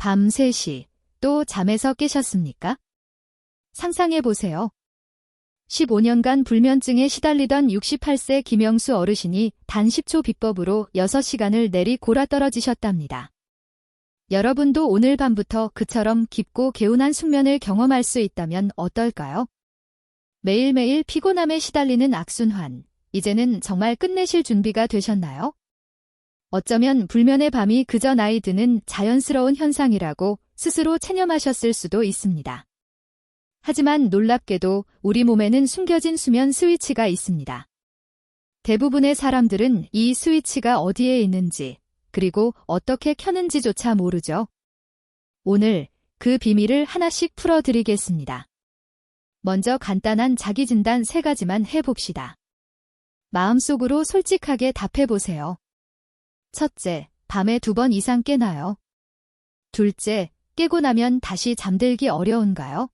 밤 3시, 또 잠에서 깨셨습니까? 상상해보세요. 15년간 불면증에 시달리던 68세 김영수 어르신이 단 10초 비법으로 6시간을 내리 골아떨어지셨답니다. 여러분도 오늘 밤부터 그처럼 깊고 개운한 숙면을 경험할 수 있다면 어떨까요? 매일매일 피곤함에 시달리는 악순환, 이제는 정말 끝내실 준비가 되셨나요? 어쩌면 불면의 밤이 그저 나이 드는 자연스러운 현상이라고 스스로 체념하셨을 수도 있습니다. 하지만 놀랍게도 우리 몸에는 숨겨진 수면 스위치가 있습니다. 대부분의 사람들은 이 스위치가 어디에 있는지, 그리고 어떻게 켜는지조차 모르죠. 오늘 그 비밀을 하나씩 풀어드리겠습니다. 먼저 간단한 자기진단 3가지만 해봅시다. 마음속으로 솔직하게 답해보세요. 첫째, 밤에 2번 이상 깨나요? 둘째, 깨고 나면 다시 잠들기 어려운가요?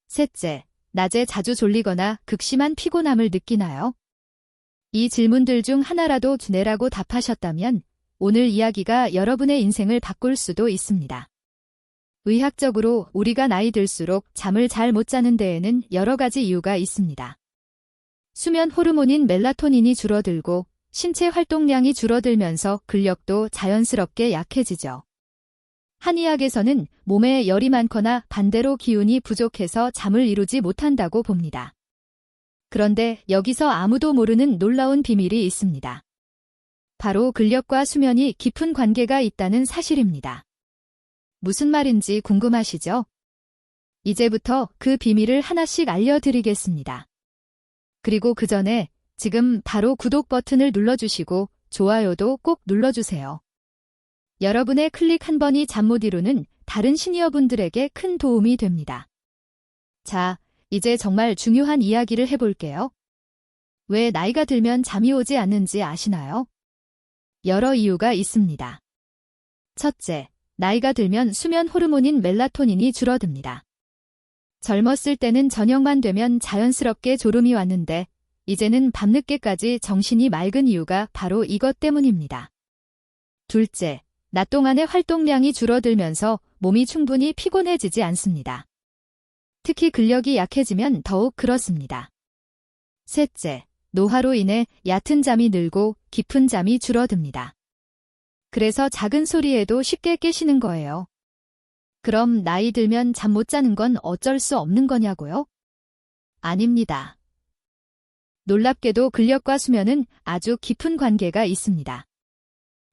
셋째, 낮에 자주 졸리거나 극심한 피곤함을 느끼나요? 이 질문들 중 하나라도 네라고 답하셨다면 오늘 이야기가 여러분의 인생을 바꿀 수도 있습니다. 의학적으로 우리가 나이 들수록 잠을 잘 못 자는 데에는 여러 가지 이유가 있습니다. 수면 호르몬인 멜라토닌이 줄어들고 신체 활동량이 줄어들면서 근력도 자연스럽게 약해지죠. 한의학에서는 몸에 열이 많거나 반대로 기운이 부족해서 잠을 이루지 못한다고 봅니다. 그런데 여기서 아무도 모르는 놀라운 비밀이 있습니다. 바로 근력과 수면이 깊은 관계가 있다는 사실입니다. 무슨 말인지 궁금하시죠? 이제부터 그 비밀을 하나씩 알려드리겠습니다. 그리고 그 전에 지금 바로 구독 버튼을 눌러주시고 좋아요도 꼭 눌러주세요. 여러분의 클릭 한 번이 잠 못 이루는 다른 시니어분들에게 큰 도움이 됩니다. 자, 이제 정말 중요한 이야기를 해볼게요. 왜 나이가 들면 잠이 오지 않는지 아시나요? 여러 이유가 있습니다. 첫째, 나이가 들면 수면 호르몬인 멜라토닌이 줄어듭니다. 젊었을 때는 저녁만 되면 자연스럽게 졸음이 왔는데 이제는 밤늦게까지 정신이 맑은 이유가 바로 이것 때문입니다. 둘째, 낮 동안의 활동량이 줄어들면서 몸이 충분히 피곤해지지 않습니다. 특히 근력이 약해지면 더욱 그렇습니다. 셋째, 노화로 인해 얕은 잠이 늘고 깊은 잠이 줄어듭니다. 그래서 작은 소리에도 쉽게 깨시는 거예요. 그럼 나이 들면 잠 못 자는 건 어쩔 수 없는 거냐고요? 아닙니다. 놀랍게도 근력과 수면은 아주 깊은 관계가 있습니다.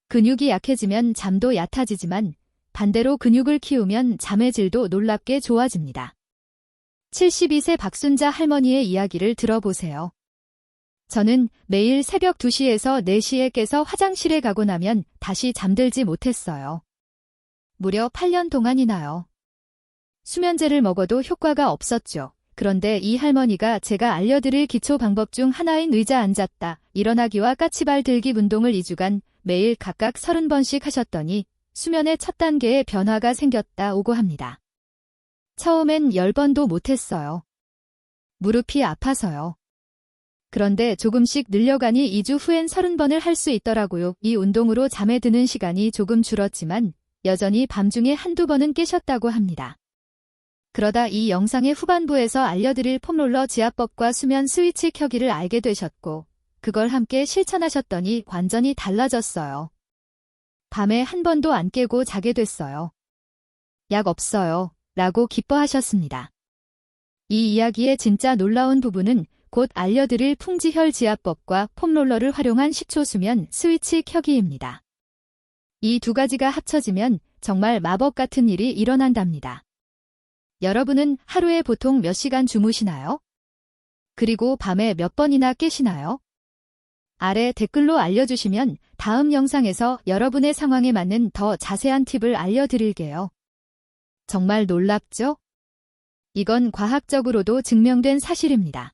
근육이 약해지면 잠도 얕아지지만 반대로 근육을 키우면 잠의 질도 놀랍게 좋아집니다. 72세 박순자 할머니의 이야기를 들어보세요. 저는 매일 새벽 2시에서 4시에 깨서 화장실에 가고 나면 다시 잠들지 못했어요. 무려 8년 동안이나요. 수면제를 먹어도 효과가 없었죠. 그런데 이 할머니가 제가 알려드릴 기초 방법 중 하나인 의자 앉았다, 일어나기와 까치발 들기 운동을 2주간 매일 각각 30번씩 하셨더니 수면의 첫 단계에 변화가 생겼다고 합니다. 처음엔 10번도 못했어요. 무릎이 아파서요. 그런데 조금씩 늘려가니 2주 후엔 30번을 할 수 있더라고요. 이 운동으로 잠에 드는 시간이 조금 줄었지만 여전히 밤중에 한두 번은 깨셨다고 합니다. 그러다 이 영상의 후반부에서 알려드릴 폼롤러 지압법과 수면 스위치 켜기를 알게 되셨고 그걸 함께 실천하셨더니 완전히 달라졌어요. 밤에 한 번도 안 깨고 자게 됐어요. 약 없어요. 라고 기뻐하셨습니다. 이 이야기의 진짜 놀라운 부분은 곧 알려드릴 풍지혈 지압법과 폼롤러를 활용한 식초수면 스위치 켜기입니다. 이 2가지가 합쳐지면 정말 마법 같은 일이 일어난답니다. 여러분은 하루에 보통 몇 시간 주무시나요? 그리고 밤에 몇 번이나 깨시나요? 아래 댓글로 알려주시면 다음 영상에서 여러분의 상황에 맞는 더 자세한 팁을 알려드릴게요. 정말 놀랍죠? 이건 과학적으로도 증명된 사실입니다.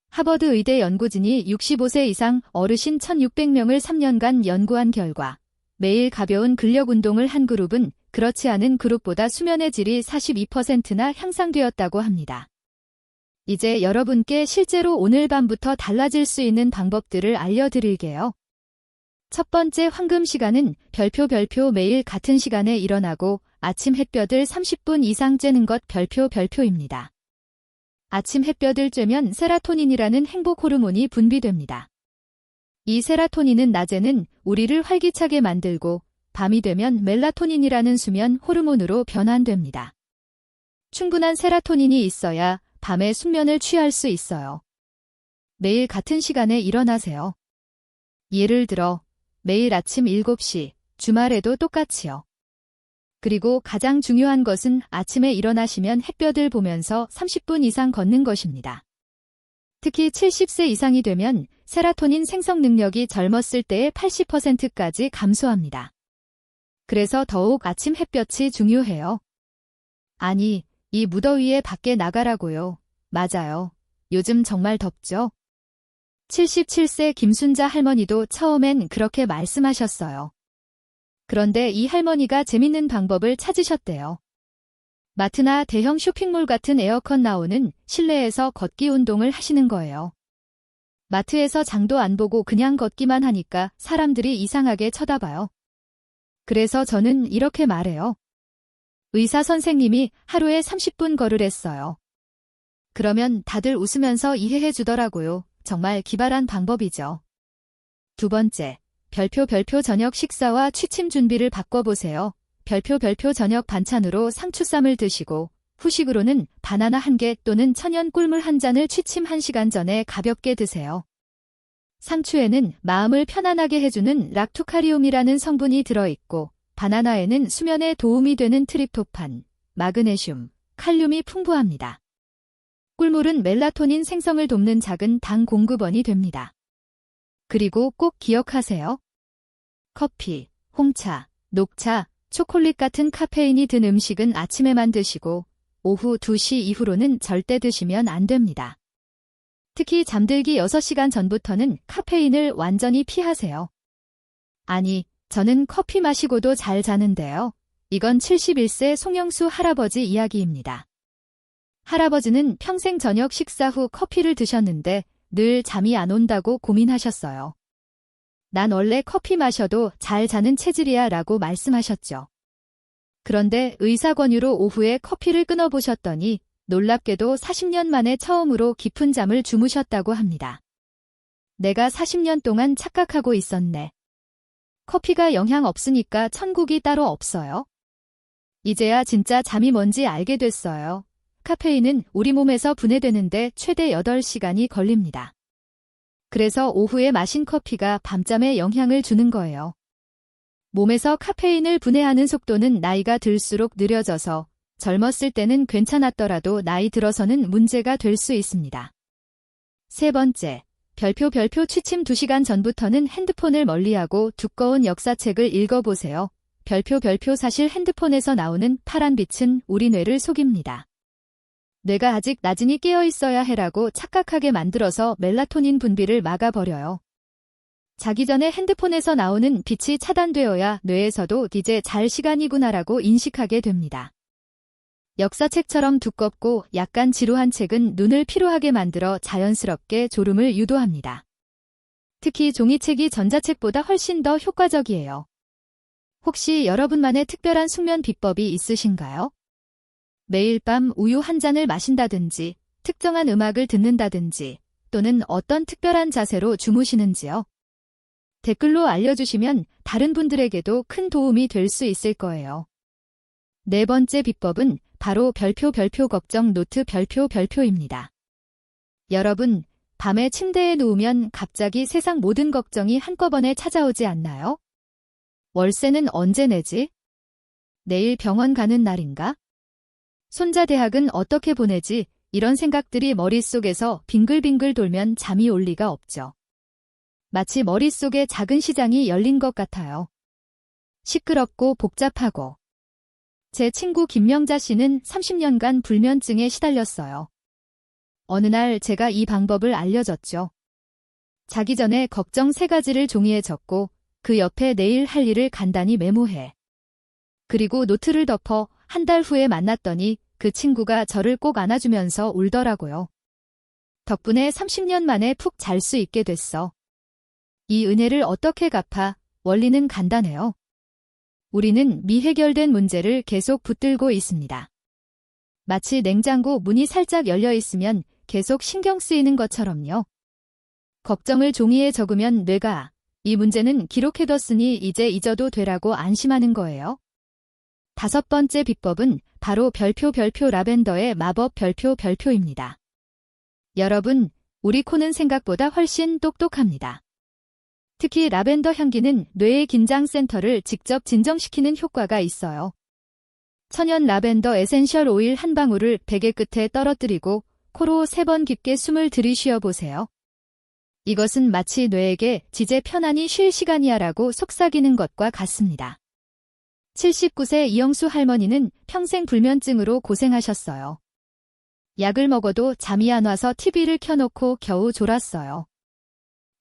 하버드 의대 연구진이 65세 이상 어르신 1,600명을 3년간 연구한 결과 매일 가벼운 근력 운동을 한 그룹은 그렇지 않은 그룹보다 수면의 질이 42%나 향상되었다고 합니다. 이제 여러분께 실제로 오늘 밤부터 달라질 수 있는 방법들을 알려드릴게요. 첫 번째 황금 시간은 별표 매일 같은 시간에 일어나고 아침 햇볕을 30분 이상 쬐는 것 별표입니다. 아침 햇볕을 쬐면 세라토닌이라는 행복 호르몬이 분비됩니다. 이 세라토닌은 낮에는 우리를 활기차게 만들고 밤이 되면 멜라토닌이라는 수면 호르몬으로 변환됩니다. 충분한 세라토닌이 있어야 밤에 숙면을 취할 수 있어요. 매일 같은 시간에 일어나세요. 예를 들어 매일 아침 7시, 주말에도 똑같이요. 그리고 가장 중요한 것은 아침에 일어나시면 햇볕을 보면서 30분 이상 걷는 것입니다. 특히 70세 이상이 되면 세라토닌 생성 능력이 젊었을 때의 80%까지 감소합니다. 그래서 더욱 아침 햇볕이 중요해요. 아니, 이 무더위에 밖에 나가라고요. 맞아요. 요즘 정말 덥죠? 77세 김순자 할머니도 처음엔 그렇게 말씀하셨어요. 그런데 이 할머니가 재밌는 방법을 찾으셨대요. 마트나 대형 쇼핑몰 같은 에어컨 나오는 실내에서 걷기 운동을 하시는 거예요. 마트에서 장도 안 보고 그냥 걷기만 하니까 사람들이 이상하게 쳐다봐요. 그래서 저는 이렇게 말해요. 의사 선생님이 하루에 30분 걸으랬어요. 그러면 다들 웃으면서 이해해 주더라고요. 정말 기발한 방법이죠. 두 번째, 별표 저녁 식사와 취침 준비를 바꿔보세요. 별표 저녁 반찬으로 상추쌈을 드시고 후식으로는 바나나 1개 또는 천연 꿀물 1잔을 취침 1시간 전에 가볍게 드세요. 상추에는 마음을 편안하게 해주는 락투카리움이라는 성분이 들어있고 바나나에는 수면에 도움이 되는 트립토판, 마그네슘, 칼륨이 풍부합니다. 꿀물은 멜라토닌 생성을 돕는 작은 당 공급원이 됩니다. 그리고 꼭 기억하세요. 커피, 홍차, 녹차, 초콜릿 같은 카페인이 든 음식은 아침에만 드시고 오후 2시 이후로는 절대 드시면 안 됩니다. 특히 잠들기 6시간 전부터는 카페인을 완전히 피하세요. 아니, 저는 커피 마시고도 잘 자는데요. 이건 71세 송영수 할아버지 이야기입니다. 할아버지는 평생 저녁 식사 후 커피를 드셨는데 늘 잠이 안 온다고 고민하셨어요. 난 원래 커피 마셔도 잘 자는 체질이야 라고 말씀하셨죠. 그런데 의사 권유로 오후에 커피를 끊어보셨더니 놀랍게도 40년 만에 처음으로 깊은 잠을 주무셨다고 합니다. 내가 40년 동안 착각하고 있었네. 커피가 영향 없으니까 천국이 따로 없어요. 이제야 진짜 잠이 뭔지 알게 됐어요. 카페인은 우리 몸에서 분해되는데 최대 8시간이 걸립니다. 그래서 오후에 마신 커피가 밤잠에 영향을 주는 거예요. 몸에서 카페인을 분해하는 속도는 나이가 들수록 느려져서 젊었을 때는 괜찮았더라도 나이 들어서는 문제가 될 수 있습니다. 세 번째, 별표 취침 2시간 전부터는 핸드폰을 멀리하고 두꺼운 역사책을 읽어보세요. 별표 사실 핸드폰에서 나오는 파란 빛은 우리 뇌를 속입니다. 뇌가 아직 나진이 깨어있어야 해라고 착각하게 만들어서 멜라토닌 분비를 막아버려요. 자기 전에 핸드폰에서 나오는 빛이 차단되어야 뇌에서도 이제 잘 시간이구나라고 인식하게 됩니다. 역사책처럼 두껍고 약간 지루한 책은 눈을 피로하게 만들어 자연스럽게 졸음을 유도합니다. 특히 종이책이 전자책보다 훨씬 더 효과적이에요. 혹시 여러분만의 특별한 숙면 비법이 있으신가요? 매일 밤 우유 1잔을 마신다든지, 특정한 음악을 듣는다든지, 또는 어떤 특별한 자세로 주무시는지요? 댓글로 알려주시면 다른 분들에게도 큰 도움이 될 수 있을 거예요. 네 번째 비법은 바로 별표 걱정 노트 별표입니다. 여러분, 밤에 침대에 누우면 갑자기 세상 모든 걱정이 한꺼번에 찾아오지 않나요? 월세는 언제 내지? 내일 병원 가는 날인가? 손자 대학은 어떻게 보내지? 이런 생각들이 머릿속에서 빙글빙글 돌면 잠이 올 리가 없죠. 마치 머릿속에 작은 시장이 열린 것 같아요. 시끄럽고 복잡하고. 제 친구 김명자 씨는 30년간 불면증에 시달렸어요. 어느 날 제가 이 방법을 알려줬죠. 자기 전에 걱정 3가지를 종이에 적고 그 옆에 내일 할 일을 간단히 메모해. 그리고 노트를 덮어 한 달 후에 만났더니 그 친구가 저를 꼭 안아주면서 울더라고요. 덕분에 30년 만에 푹 잘 수 있게 됐어. 이 은혜를 어떻게 갚아? 원리는 간단해요. 우리는 미해결된 문제를 계속 붙들고 있습니다. 마치 냉장고 문이 살짝 열려 있으면 계속 신경 쓰이는 것처럼요. 걱정을 종이에 적으면 뇌가 이 문제는 기록해뒀으니 이제 잊어도 되라고 안심하는 거예요. 5번째 비법은 바로 별표 라벤더의 마법 별표입니다. 여러분, 우리 코는 생각보다 훨씬 똑똑합니다. 특히 라벤더 향기는 뇌의 긴장센터를 직접 진정시키는 효과가 있어요. 천연 라벤더 에센셜 오일 한 방울을 베개 끝에 떨어뜨리고 코로 3번 깊게 숨을 들이쉬어 보세요. 이것은 마치 뇌에게 지제 편안히 쉴 시간이야 라고 속삭이는 것과 같습니다. 79세 이영수 할머니는 평생 불면증으로 고생하셨어요. 약을 먹어도 잠이 안 와서 TV를 켜놓고 겨우 졸았어요.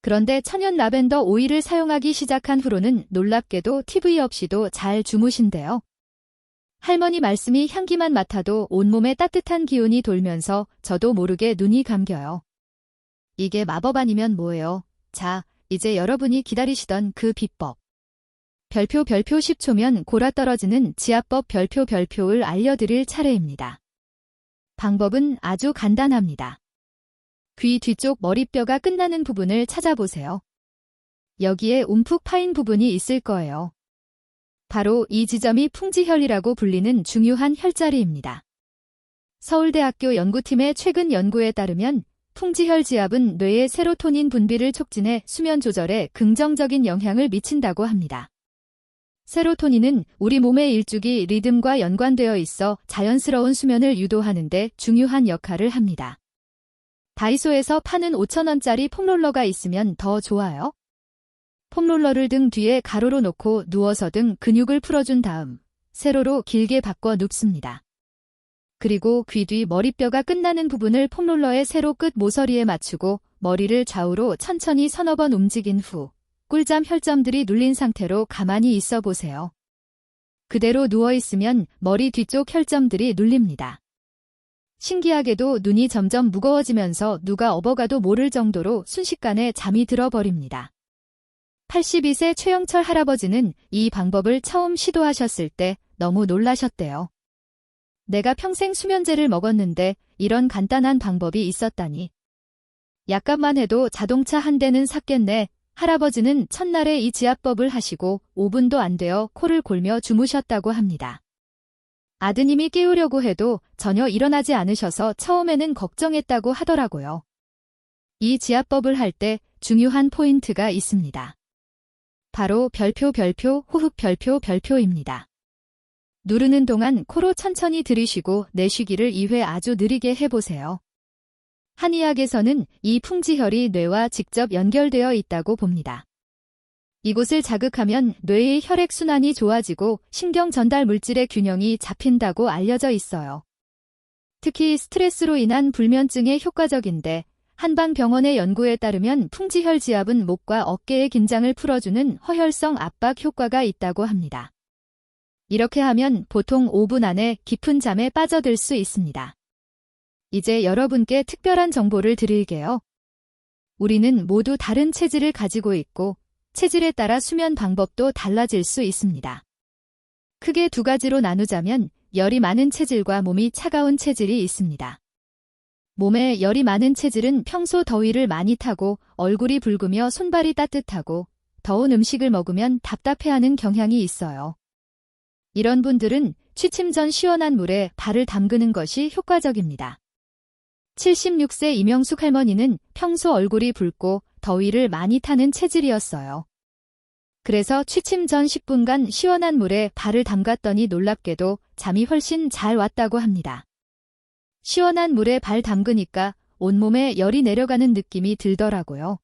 그런데 천연 라벤더 오일을 사용하기 시작한 후로는 놀랍게도 TV 없이도 잘 주무신대요. 할머니 말씀이 향기만 맡아도 온몸에 따뜻한 기운이 돌면서 저도 모르게 눈이 감겨요. 이게 마법 아니면 뭐예요? 자, 이제 여러분이 기다리시던 그 비법. 별표 10초면 골아떨어지는 지압법 별표를 알려드릴 차례입니다. 방법은 아주 간단합니다. 귀 뒤쪽 머리뼈가 끝나는 부분을 찾아보세요. 여기에 움푹 파인 부분이 있을 거예요. 바로 이 지점이 풍지혈이라고 불리는 중요한 혈자리입니다. 서울대학교 연구팀의 최근 연구에 따르면 풍지혈 지압은 뇌의 세로토닌 분비를 촉진해 수면 조절에 긍정적인 영향을 미친다고 합니다. 세로토닌은 우리 몸의 일주기 리듬과 연관되어 있어 자연스러운 수면을 유도하는 데 중요한 역할을 합니다. 다이소에서 파는 5,000원짜리 폼롤러가 있으면 더 좋아요. 폼롤러를 등 뒤에 가로로 놓고 누워서 등 근육을 풀어준 다음 세로로 길게 바꿔 눕습니다. 그리고 귀 뒤 머리뼈가 끝나는 부분을 폼롤러의 세로 끝 모서리에 맞추고 머리를 좌우로 천천히 서너 번 움직인 후 꿀잠 혈점들이 눌린 상태로 가만히 있어 보세요. 그대로 누워있으면 머리 뒤쪽 혈점들이 눌립니다. 신기하게도 눈이 점점 무거워지면서 누가 업어가도 모를 정도로 순식간에 잠이 들어버립니다. 82세 최영철 할아버지는 이 방법을 처음 시도하셨을 때 너무 놀라셨대요. 내가 평생 수면제를 먹었는데 이런 간단한 방법이 있었다니. 약값만 해도 자동차 한 대는 샀겠네. 할아버지는 첫날에 이 지압법을 하시고 5분도 안 되어 코를 골며 주무셨다고 합니다. 아드님이 깨우려고 해도 전혀 일어나지 않으셔서 처음에는 걱정했다고 하더라고요. 이 지압법을 할 때 중요한 포인트가 있습니다. 바로 별표 호흡 별표입니다. 누르는 동안 코로 천천히 들이쉬고 내쉬기를 2회 아주 느리게 해보세요. 한의학에서는 이 풍지혈이 뇌와 직접 연결되어 있다고 봅니다. 이곳을 자극하면 뇌의 혈액순환이 좋아지고 신경 전달 물질의 균형이 잡힌다고 알려져 있어요. 특히 스트레스로 인한 불면증에 효과적인데 한방병원의 연구에 따르면 풍지혈 지압은 목과 어깨의 긴장을 풀어주는 허혈성 압박 효과가 있다고 합니다. 이렇게 하면 보통 5분 안에 깊은 잠에 빠져들 수 있습니다. 이제 여러분께 특별한 정보를 드릴게요. 우리는 모두 다른 체질을 가지고 있고 체질에 따라 수면 방법도 달라질 수 있습니다. 크게 2가지로 나누자면 열이 많은 체질과 몸이 차가운 체질이 있습니다. 몸에 열이 많은 체질은 평소 더위를 많이 타고 얼굴이 붉으며 손발이 따뜻하고 더운 음식을 먹으면 답답해하는 경향이 있어요. 이런 분들은 취침 전 시원한 물에 발을 담그는 것이 효과적입니다. 76세 이명숙 할머니는 평소 얼굴이 붉고 더위를 많이 타는 체질이었어요. 그래서 취침 전 10분간 시원한 물에 발을 담갔더니 놀랍게도 잠이 훨씬 잘 왔다고 합니다. 시원한 물에 발 담그니까 온몸에 열이 내려가는 느낌이 들더라고요.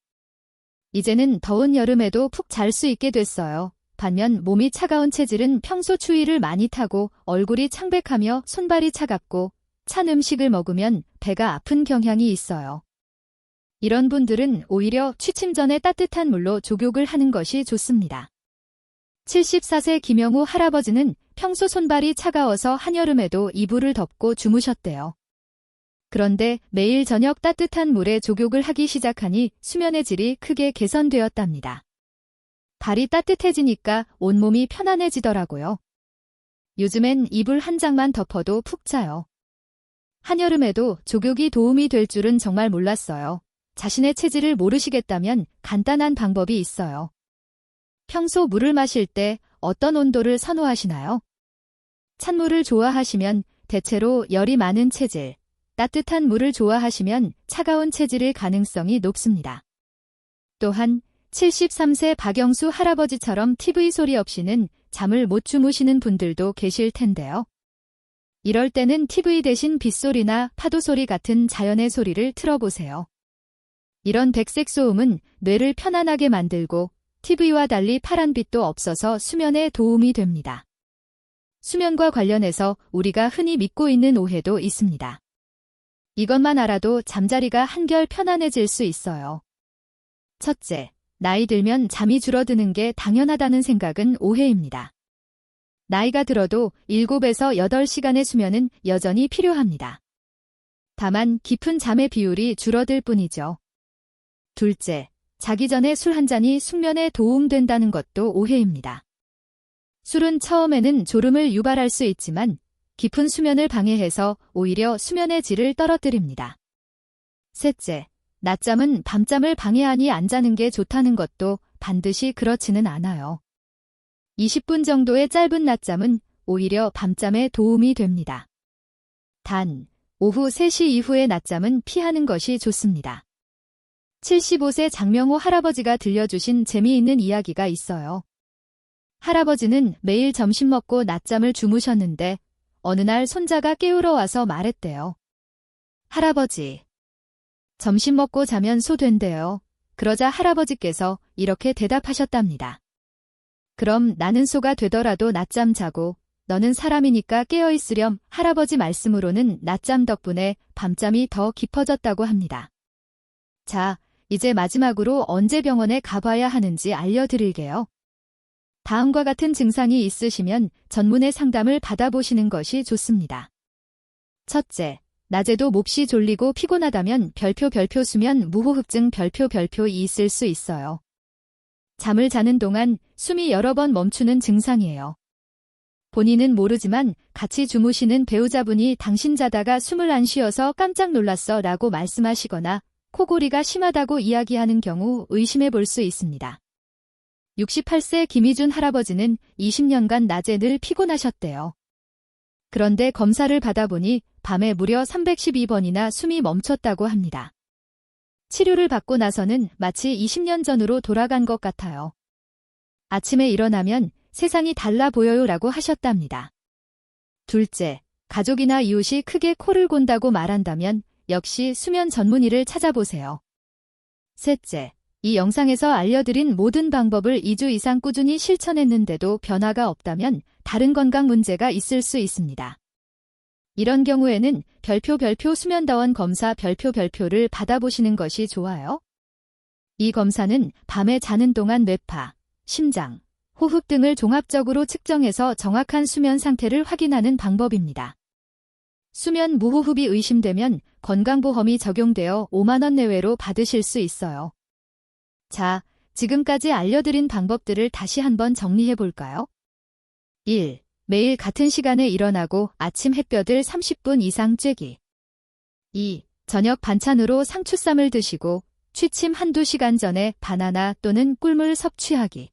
이제는 더운 여름에도 푹 잘 수 있게 됐어요. 반면 몸이 차가운 체질은 평소 추위를 많이 타고 얼굴이 창백하며 손발이 차갑고 찬 음식을 먹으면 배가 아픈 경향이 있어요. 이런 분들은 오히려 취침 전에 따뜻한 물로 족욕을 하는 것이 좋습니다. 74세 김영우 할아버지는 평소 손발이 차가워서 한여름에도 이불을 덮고 주무셨대요. 그런데 매일 저녁 따뜻한 물에 조격을 하기 시작하니 수면의 질이 크게 개선되었답니다. 발이 따뜻해지니까 온몸이 편안해지더라고요. 요즘엔 이불 한 장만 덮어도 푹 자요. 한여름에도 조격이 도움이 될 줄은 정말 몰랐어요. 자신의 체질을 모르시겠다면 간단한 방법이 있어요. 평소 물을 마실 때 어떤 온도를 선호하시나요? 찬물을 좋아하시면 대체로 열이 많은 체질, 따뜻한 물을 좋아하시면 차가운 체질일 가능성이 높습니다. 또한 73세 박영수 할아버지처럼 TV 소리 없이는 잠을 못 주무시는 분들도 계실 텐데요. 이럴 때는 TV 대신 빗소리나 파도 소리 같은 자연의 소리를 틀어보세요. 이런 백색 소음은 뇌를 편안하게 만들고 TV와 달리 파란빛도 없어서 수면에 도움이 됩니다. 수면과 관련해서 우리가 흔히 믿고 있는 오해도 있습니다. 이것만 알아도 잠자리가 한결 편안해질 수 있어요. 첫째, 나이 들면 잠이 줄어드는 게 당연하다는 생각은 오해입니다. 나이가 들어도 7에서 8시간의 수면은 여전히 필요합니다. 다만 깊은 잠의 비율이 줄어들 뿐이죠. 둘째, 자기 전에 술 한 잔이 숙면에 도움된다는 것도 오해입니다. 술은 처음에는 졸음을 유발할 수 있지만 깊은 수면을 방해해서 오히려 수면의 질을 떨어뜨립니다. 셋째, 낮잠은 밤잠을 방해하니 안 자는 게 좋다는 것도 반드시 그렇지는 않아요. 20분 정도의 짧은 낮잠은 오히려 밤잠에 도움이 됩니다. 단, 오후 3시 이후의 낮잠은 피하는 것이 좋습니다. 75세 장명호 할아버지가 들려주신 재미있는 이야기가 있어요. 할아버지는 매일 점심 먹고 낮잠을 주무셨는데 어느 날 손자가 깨우러 와서 말했대요. 할아버지, 점심 먹고 자면 소 된대요. 그러자 할아버지께서 이렇게 대답하셨답니다. 그럼 나는 소가 되더라도 낮잠 자고 너는 사람이니까 깨어있으렴. 할아버지 말씀으로는 낮잠 덕분에 밤잠이 더 깊어졌다고 합니다. 자, 이제 마지막으로 언제 병원에 가봐야 하는지 알려드릴게요. 다음과 같은 증상이 있으시면 전문의 상담을 받아보시는 것이 좋습니다. 첫째, 낮에도 몹시 졸리고 피곤하다면 별표 수면 무호흡증 별표이 있을 수 있어요. 잠을 자는 동안 숨이 여러 번 멈추는 증상이에요. 본인은 모르지만 같이 주무시는 배우자분이 당신 자다가 숨을 안 쉬어서 깜짝 놀랐어 라고 말씀하시거나 코골이가 심하다고 이야기하는 경우 의심해 볼 수 있습니다. 68세 김희준 할아버지는 20년간 낮에 늘 피곤하셨대요. 그런데 검사를 받아보니 밤에 무려 312번이나 숨이 멈췄다고 합니다. 치료를 받고 나서는 마치 20년 전으로 돌아간 것 같아요. 아침에 일어나면 세상이 달라 보여요 라고 하셨답니다. 둘째, 가족이나 이웃이 크게 코를 곤다고 말한다면 역시 수면 전문의를 찾아보세요. 셋째, 이 영상에서 알려드린 모든 방법을 2주 이상 꾸준히 실천했는데도 변화가 없다면 다른 건강 문제가 있을 수 있습니다. 이런 경우에는 별표 수면다원 검사 별표를 받아보시는 것이 좋아요. 이 검사는 밤에 자는 동안 뇌파, 심장, 호흡 등을 종합적으로 측정해서 정확한 수면 상태를 확인하는 방법입니다. 수면 무호흡이 의심되면 건강보험이 적용되어 5만 원 내외로 받으실 수 있어요. 자, 지금까지 알려드린 방법들을 다시 한번 정리해 볼까요? 1. 매일 같은 시간에 일어나고 아침 햇볕을 30분 이상 쬐기. 2. 저녁 반찬으로 상추쌈을 드시고 취침 한두 시간 전에 바나나 또는 꿀물 섭취하기.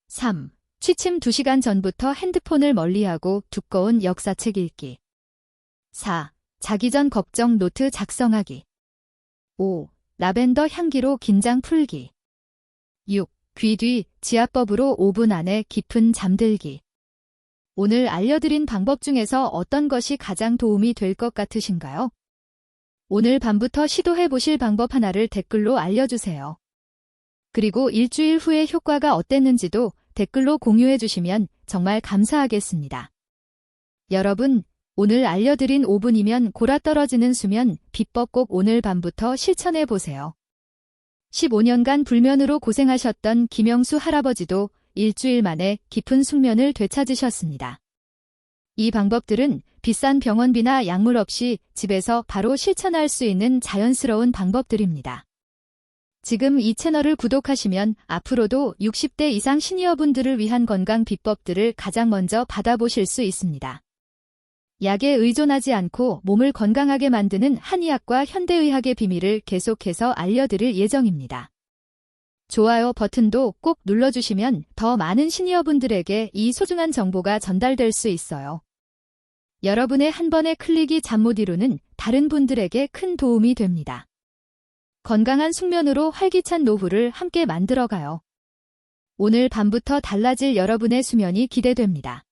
3. 취침 2시간 전부터 핸드폰을 멀리하고 두꺼운 역사책 읽기. 4. 자기 전 걱정 노트 작성하기. 5. 라벤더 향기로 긴장 풀기. 6. 귀 뒤 지압법으로 5분 안에 깊은 잠들기. 오늘 알려드린 방법 중에서 어떤 것이 가장 도움이 될 것 같으신가요? 오늘 밤부터 시도해 보실 방법 하나를 댓글로 알려주세요. 그리고 일주일 후에 효과가 어땠는지도 댓글로 공유해 주시면 정말 감사하겠습니다. 여러분, 오늘 알려드린 5분이면 골아떨어지는 수면 비법 꼭 오늘 밤부터 실천해 보세요. 15년간 불면으로 고생하셨던 김영수 할아버지도 일주일 만에 깊은 숙면을 되찾으셨습니다. 이 방법들은 비싼 병원비나 약물 없이 집에서 바로 실천할 수 있는 자연스러운 방법들입니다. 지금 이 채널을 구독하시면 앞으로도 60대 이상 시니어분들을 위한 건강 비법들을 가장 먼저 받아보실 수 있습니다. 약에 의존하지 않고 몸을 건강하게 만드는 한의학과 현대의학의 비밀을 계속해서 알려드릴 예정입니다. 좋아요 버튼도 꼭 눌러주시면 더 많은 시니어분들에게 이 소중한 정보가 전달될 수 있어요. 여러분의 한 번의 클릭이 잠 못 이루는 다른 분들에게 큰 도움이 됩니다. 건강한 숙면으로 활기찬 노후를 함께 만들어가요. 오늘 밤부터 달라질 여러분의 수면이 기대됩니다.